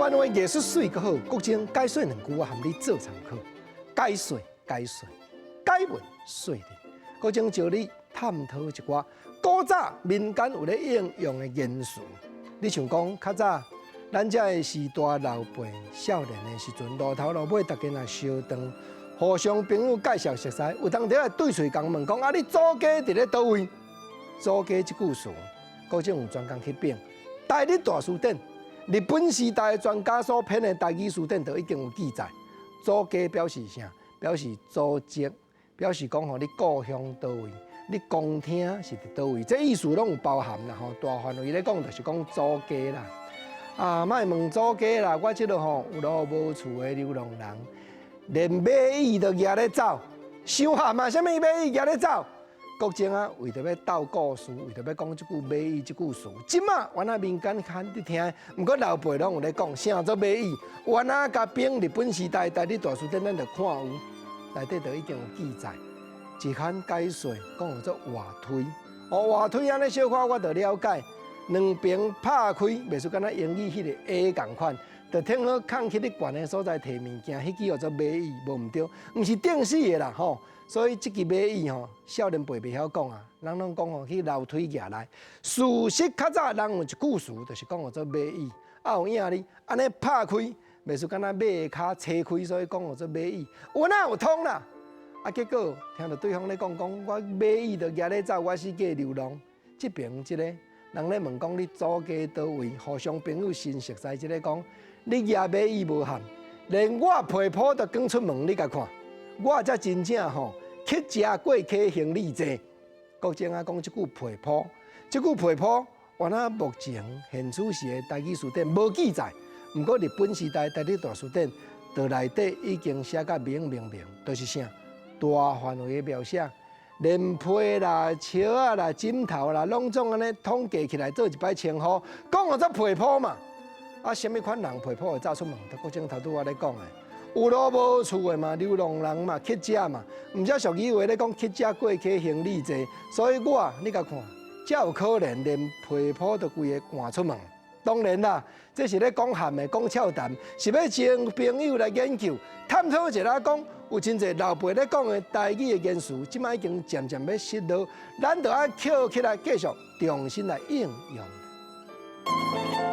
番话艺术水阁好，国情解说两句，我含你做参考。解说，解文说理，国情招你探讨一寡古早民间有咧应用的元素。你像讲较早，咱遮的时代老辈少年的时阵，路头路尾大家若相长，互相朋友介绍熟悉，有当时啊对嘴讲问讲啊，你祖家伫咧倒位？祖家即句词，国情有专工去编。大日大词典，日本时代的专家所编的大字词典，就已经有记载。祖家表示啥？表示祖籍，表示讲吼你故乡倒位，你公厅是伫倒位，这意思拢有包含啦吼。大范围咧讲，就是讲祖家啦。啊，莫问祖家啦，我即落吼有路无厝的流浪人，连马椅都举咧走，想喊啊，啥物马椅举咧走？国情啊，为着要斗故事，为着要讲即句马椅即句词，即马原来民间看你听，毋过老辈拢有咧讲，啥做马椅？原来甲编日本时代大日大词典，咱就看有，内底就已经有记载。一刊解说讲做外推，外推安尼小可我就了解，两边拍开，袂输敢若英语迄个 A 共款，就挺好扛去你悬的所在摕物件，迄支叫做马椅，无毋对，毋是顶死的啦吼。所以即支马椅吼，少年辈袂晓讲啊，人拢讲吼去楼梯举来。事实较早人有一句词，就是讲做马椅，有影哩，安尼拍开，袂输敢若马的骹切开，所以讲做马椅。有哪有通啦？结果听到对方咧讲，我马椅就举咧走，我是假流浪。即边即个人咧问讲你祖家倒位，互相朋友新熟悉，即个讲你举马椅无限，连我皮肤都讲出门，你甲看。我才真正吼，乞食过客行李坐。国情啊，讲即句皮肤，即句皮肤，原来目前现此时的大字词典无记载。毋过日本时代大日大词典，在内底已经写甲明，就是啥大范围的描写，连被啦、笑啊啦、枕头啦，拢总安尼统计起来做一摆称呼，讲做皮肤嘛。啊，什么款人皮肤会走出门？国情头拄我咧讲的。有路无厝的嘛，流浪人嘛，乞食嘛，毋则俗语话咧讲乞食过客行李坐，所以我你甲看，才有可能连皮肤都规个赶出门。当然啦，这是咧讲含的，讲俏谈，是要请朋友来研究，探讨一下讲，有真侪老辈咧讲的台语的元素，即摆已经渐渐要失落，咱就要捡起来继续重新来应用。